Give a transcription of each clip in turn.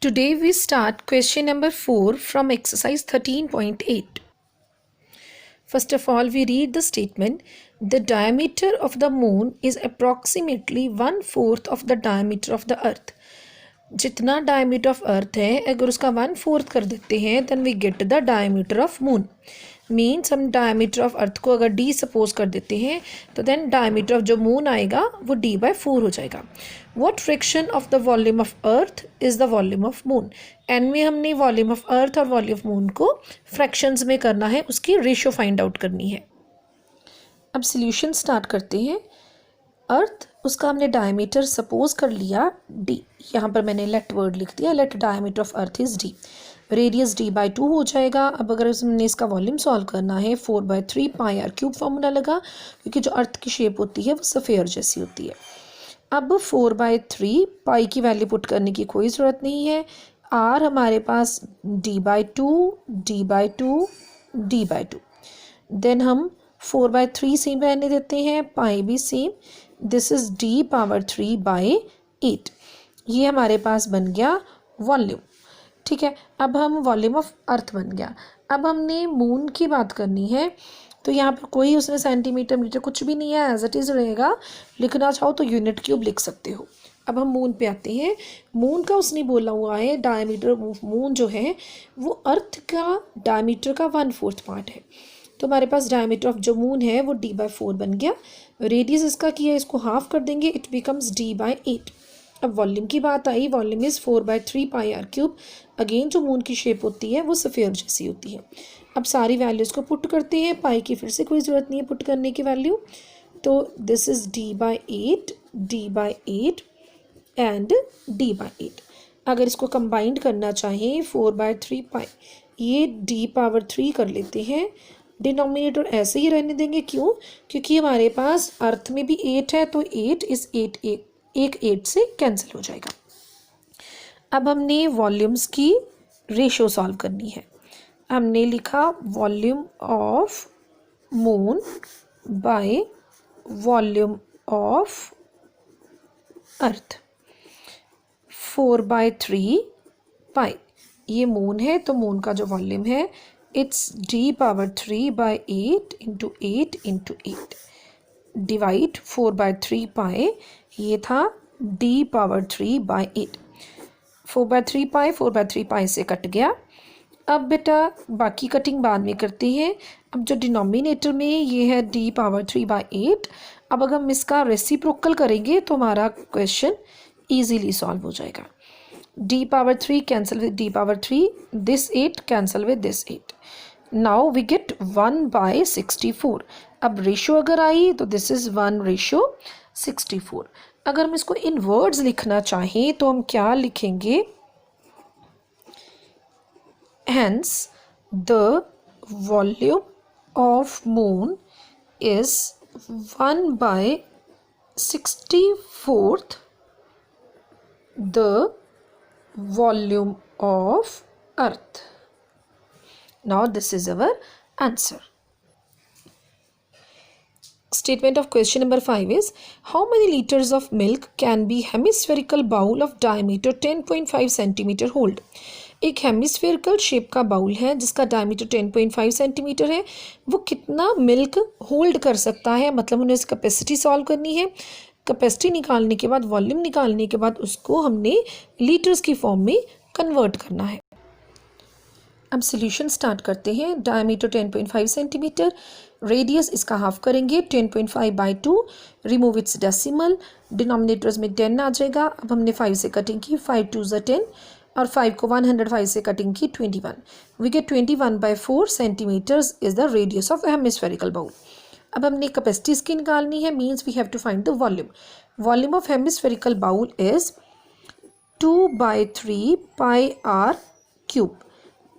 Today we start question number 4 from exercise 13.8. First of all, we read the statement. The diameter of the moon is approximately 1/4 of the diameter of the earth. जितना diameter of earth है, अगर उसका 1/4 कर देते हैं, then we get the diameter of moon. Means हम diameter of अर्थ को अगर डी सपोज कर देते हैं तो देन डायमीटर ऑफ जो मून आएगा वो d/4 हो जाएगा. What fraction of the volume of earth is the volume of moon. And में हमने वॉल्यूम ऑफ अर्थ और वॉल्यूम ऑफ मून को फ्रैक्शंस में करना है, उसकी रेशियो फाइंड आउट करनी है. अब सॉल्यूशन स्टार्ट करते हैं. अर्थ उसका हमने डायमीटर सपोज कर लिया डी. यहाँ पर मैंने लेट वर्ड लिख दिया, let diameter of earth is D. Radius d/2 हो जाएगा. अब अगर हमने इसका वॉल्यूम सॉल्व करना है 4/3 पाई आर क्यूब फार्मूला लगा, क्योंकि जो अर्थ की शेप होती है वो सफ़ेयर जैसी होती है. अब 4/3 पाई की वैल्यू पुट करने की कोई ज़रूरत नहीं है. आर हमारे पास d/2 d/2 d/2. देन हम 4/3 सेम रहने देते हैं, पाई भी सेम. This is d⁻3/8. ये हमारे पास बन गया वॉल्यूम. ठीक है, अब हम वॉल्यूम ऑफ अर्थ बन गया. अब हमने मून की बात करनी है, तो यहाँ पर कोई उसमें सेंटीमीटर मीटर कुछ भी नहीं है, एज इट इज़ रहेगा. लिखना चाहो तो यूनिट क्यूब लिख सकते हो. अब हम मून पे आते हैं. मून का उसने बोला हुआ है डायमीटर ऑफ मून जो है वो अर्थ का डायमीटर का 1/4 पार्ट है. तो हमारे पास डायमीटर ऑफ जो मून है वो d/4 बन गया. रेडियस इसका किया, इसको हाफ कर देंगे, इट बिकम्स d/8. अब वॉल्यूम की बात आई. Volume is 4/3 pi r cube. Again जो मून की शेप होती है वो सफ़ेयर जैसी होती है. अब सारी वैल्यूज़ को पुट करते हैं. पाई की फिर से कोई ज़रूरत नहीं है पुट करने की वैल्यू. तो this is d/8 d/8 and d/8. अगर इसको कंबाइंड करना चाहें 4/3 पाई, ये d⁻3 कर लेते हैं. डिनोमिनेटर ऐसे ही रहने देंगे. क्यों? क्योंकि हमारे पास अर्थ में भी 8 है, तो 8 इस 8 से कैंसिल हो जाएगा. अब हमने वॉल्यूम्स की रेशियो सॉल्व करनी है. हमने लिखा volume of moon by volume of earth. 4/3 पाई. ये मून है, तो मून का जो वॉल्यूम है it's d⁻3/8 into 8 into 8. Divide 4/3 पाई, ये था d⁻3/8. 4/3 पाई से कट गया. अब बेटा बाकी कटिंग बाद में करते हैं. अब जो डिनोमिनेटर में ये है d⁻3/8. अब अगर हम इसका रेसिप्रोकल करेंगे तो हमारा क्वेश्चन इजीली सॉल्व हो जाएगा. d⁻3 cancel with d⁻3, this 8 cancel with this 8. Now we get 1/64. अब रेशियो अगर आई तो दिस इज़ 1/64. अगर हम इसको इन वर्ड्स लिखना चाहें तो हम क्या लिखेंगे? Hence, the volume of moon is 1/64th the volume of earth. Now this is our answer. Statement of question number 5 is, how many liters of milk can be hemispherical bowl of diameter 10.5 centimeter hold? एक hemispherical shape का bowl है जिसका diameter 10.5 centimetre है. वो कितना milk hold कर सकता है, मतलब उन्हें इसकी कैपेसिटी सॉल्व करनी है. कैपेसिटी निकालने के बाद, वॉल्यूम निकालने के बाद उसको हमने लीटर्स की फॉर्म में कन्वर्ट करना है. अब सॉल्यूशन स्टार्ट करते हैं. डायमीटर 10.5 सेंटीमीटर, रेडियस इसका हाफ करेंगे 10.5/2. Remove it's decimal. डिनोमिनेटर्स में 10 आ जाएगा. अब हमने 5 से कटिंग की, 5 2 ज़ 10 और 5 को 105 से कटिंग की 21. We get 21/4 centimetres is the radius of hemispherical bowl. अब हमने कैपेसिटी इसकी निकालनी है, means we have to find the volume. Volume of hemispherical bowl is 2/3 pi r cube.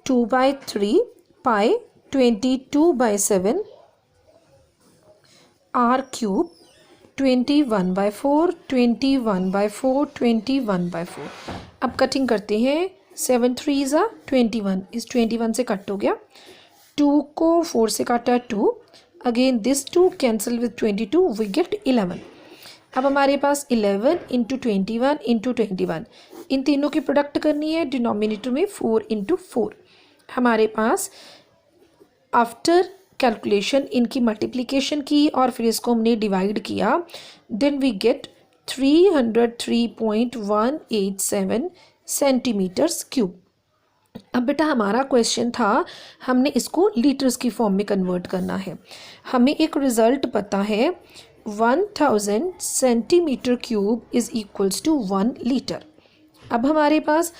2/3 pi 22/7 r cube. 21/4 21/4 21/4. अब कटिंग करते हैं. 7 3 ज़ा 21, इस 21 से कट हो गया. 2 को 4 से काटा 2. Again this 2 cancel with 22, we get 11. अब हमारे पास 11 इंटू 21 इंटू 21. इन तीनों की प्रोडक्ट करनी है, डिनोमिनेटर में 4 × 4। हमारे पास आफ्टर कैलकुलेशन इनकी मल्टीप्लिकेशन की और फिर इसको हमने डिवाइड किया, then we get 303.187 centimetres cube. अब बेटा हमारा क्वेश्चन था, हमने इसको लीटर्स की फॉर्म में कन्वर्ट करना है। हमें एक रिज़ल्ट पता है 1000 centimetre cube is equals to 1 litre. अब हमारे पास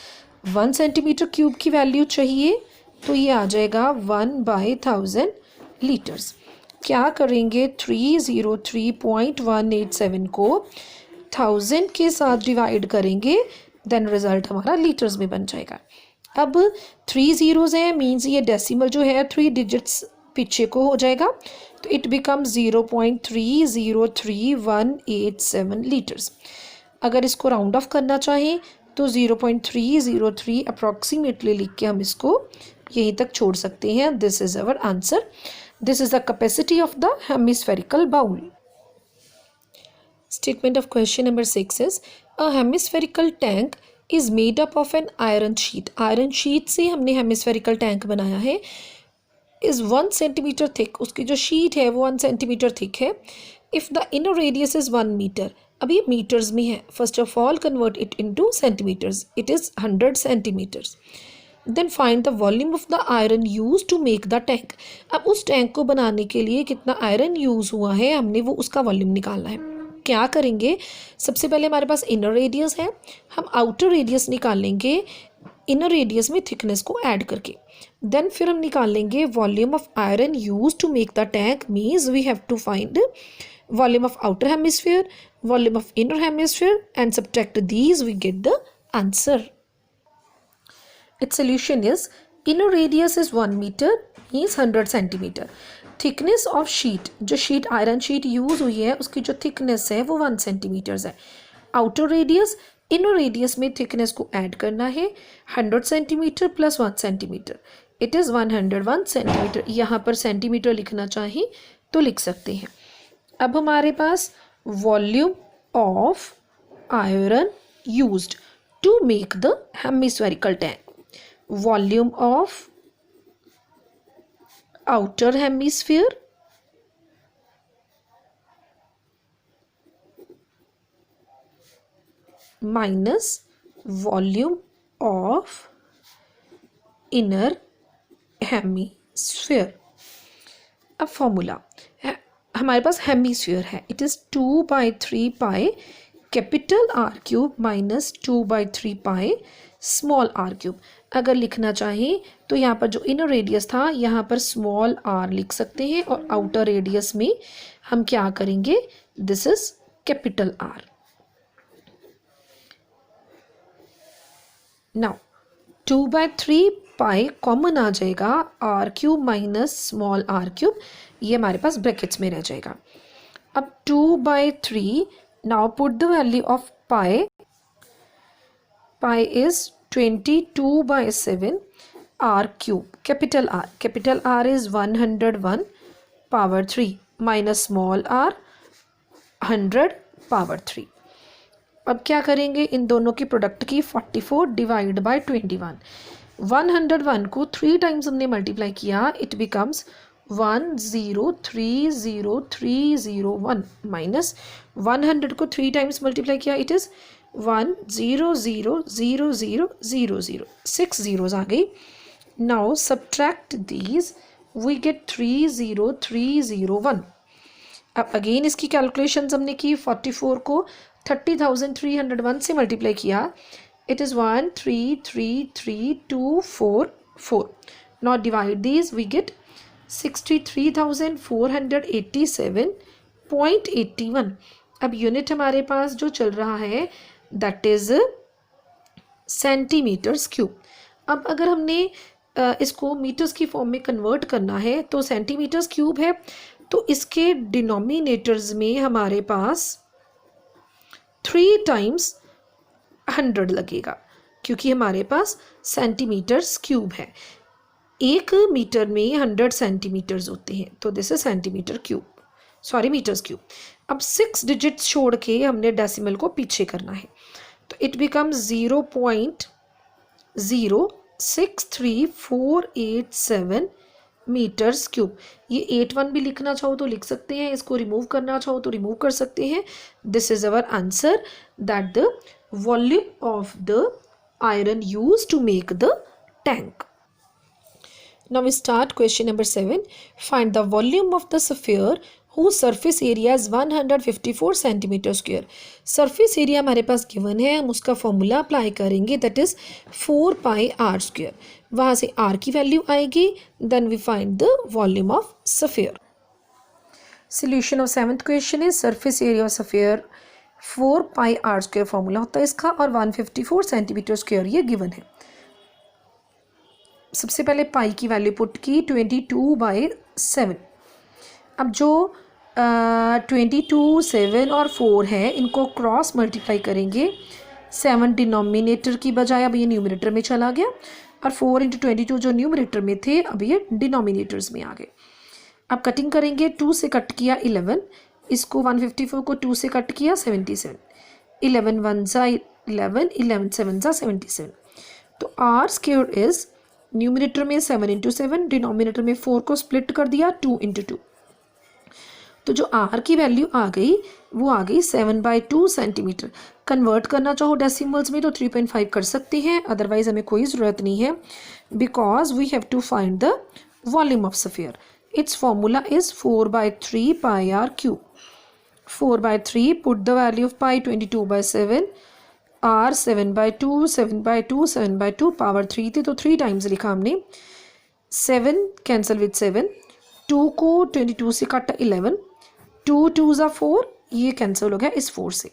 1 सेंटीमीटर क्यूब की वैल्यू चाहिए, तो ये आ जाएगा 1/1000 लीटर्स। क्या करेंगे, 303.187 को 1000 के साथ डिवाइड करेंगे, देन रिज़ल्ट हमारा लीटर्स में बन जाएगा। अब 3 ज़ीरोज़ हैं, मीन्स ये डेसिमल जो है 3 डिजिट्स पीछे को हो जाएगा, तो इट बिकम 0.303187 लीटर्स। अगर इसको राउंड ऑफ करना चाहें तो 0.303 अप्रॉक्सीमेटली लिख के हम इसको यहीं तक छोड़ सकते हैं। This is our answer. This is the capacity of the hemispherical bowl. Statement of question number 6 is a hemispherical tank is made up of an iron sheet. Iron sheet से हमने hemispherical tank बनाया है। is 1 centimeter thick. उसकी जो sheet है वो 1 centimeter thick है. If the inner radius is 1 meter. अब ये meters में है. First of all convert it into centimeters. It is 100 centimeters. Then find the volume of the iron used to make the tank. अब उस tank को बनाने के लिए कितना आयरन यूज़ हुआ है, हमने वो उसका वॉल्यूम निकालना है। क्या करेंगे, सबसे पहले हमारे पास इनर रेडियस है, हम आउटर रेडियस निकाल लेंगे इनर रेडियस में थिकनेस को ऐड करके। देन फिर हम निकाल लेंगे volume of iron use to make the tank, means we have to find volume of outer hemisphere, volume of inner hemisphere and subtract these, we get the answer. Its solution is inner radius is 1 metre means 100 centimetre. Thickness of sheet, जो sheet iron sheet use हुई है उसकी जो thickness है वो 1 centimetres है। Outer radius, inner radius में thickness को ऐड करना है, 100 centimetre plus 1 centimetre, it is 101 centimetre. यहाँ पर सेंटीमीटर लिखना चाहें तो लिख सकते हैं। अब हमारे पास volume of iron used to make the hemispherical tank, volume of outer hemisphere minus volume of inner hemisphere। अब फॉर्मूला हमारे पास हेमिस्फीयर है, it is 2/3 pi capital r cube minus 2/3 pi small r cube. अगर लिखना चाहें तो यहाँ पर जो इनर रेडियस था यहाँ पर स्मॉल आर लिख सकते हैं और आउटर रेडियस में हम क्या करेंगे, this is capital r. Now 2/3 pi common आ जाएगा, r cube minus small r cube, ये हमारे पास ब्रैकेट्स में रह जाएगा। अब 2/3, now put the value of pi, pi is 22/7 r cube, capital R is 101 power 3 minus small r 100 power 3। अब क्या करेंगे, इन दोनों की प्रोडक्ट की 44 डिवाइड बाय 21। 101 को 3 टाइम्स हमने मल्टीप्लाई किया, इट बिकम्स 1030301 माइनस 100 को 3 टाइम्स मल्टीप्लाई किया, इट इज़ 1000000, 6 zeros आ गई। Now subtract these, we get 30301। अब अगेन इसकी कैलकुलेशंस हमने की, 44 को 30,301 से मल्टीप्लाई किया, it is 1333244। Now divide these, we get 63,487.81। अब यूनिट हमारे पास जो चल रहा है दैट इज़ सेंटीमीटर्स क्यूब। अब अगर हमने इसको मीटर्स की फॉर्म में कन्वर्ट करना है तो सेंटीमीटर्स क्यूब है, तो इसके डिनोमिनेटर्स में हमारे पास 3 टाइम्स 100 लगेगा, क्योंकि हमारे पास सेंटीमीटर्स क्यूब है। 1 मीटर में 100 सेंटीमीटर्स होते हैं, तो this is centimetre cube, sorry metres cube. अब 6 डिजिट्स छोड़ के हमने डेसिमल को पीछे करना है, तो इट बिकम्स 0.063487 मीटर्स क्यूब। ये 81 भी लिखना चाहो तो लिख सकते हैं, इसको रिमूव करना चाहो तो रिमूव कर सकते हैं। This is our answer that the volume of the iron used to make the tank. Now we start question number 7. Find the volume of the sphere whose surface area is 154 centimeter square. Surface area हमारे पास given है, हम उसका formula apply करेंगे, that is 4 pi r square. वहाँ से r की value आएगी, then we find the volume of sphere. Solution of 7th question is surface area of sphere 4 pi r square formula होता है इसका, और 154 सेंटीमीटर स्क्वायर ये गिवन है। सबसे पहले पाई की वैल्यू पुट की 22/7। अब जो 22, 7 और 4 है, इनको क्रॉस मल्टीप्लाई करेंगे। 7 डिनोमिनेटर की बजाय अब ये न्यूमरेटर में चला गया, और 4 × 22 जो न्यूमरेटर में थे अब ये डिनोमिनेटर्स में आ गए। अब कटिंग करेंगे, 2 से कट किया 11, इसको 154 को 2 से कट किया 77, 11 1 ज़ा 11, 11 7 ज़ा 77। तो r स्क्वायर इज न्यूमिनेटर में 7 × 7, डिनोमिनेटर में 4 को स्प्लिट कर दिया 2 × 2। तो जो r की वैल्यू आ गई वो आ गई 7/2 सेंटीमीटर। कन्वर्ट करना चाहो डेसिमल्स में तो 3.5 कर सकते हैं, अदरवाइज हमें कोई ज़रूरत नहीं है, because we have to find the volume of sphere. Its formula is 4/3 pi r cube. 4/3, put the value of pi 22/7, r 7/2, 7/2, 7/2, power 3 थी तो 3 टाइम्स लिखा हमने। 7 कैंसिल विद 7, 2 को 22 से काटा 11, 2 2 ज़ा 4, ये कैंसिल हो गया इस 4 से।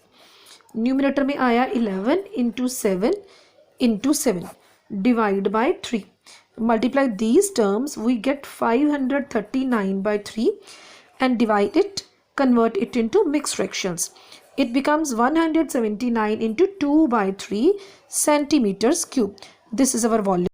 न्यूमिनेटर में आया 11 × 7 × 7 divide by 3। Multiply these terms, we get 539/3 and divide it, convert it into mixed fractions. It becomes 179 × 2/3 centimeters cube. This is our volume.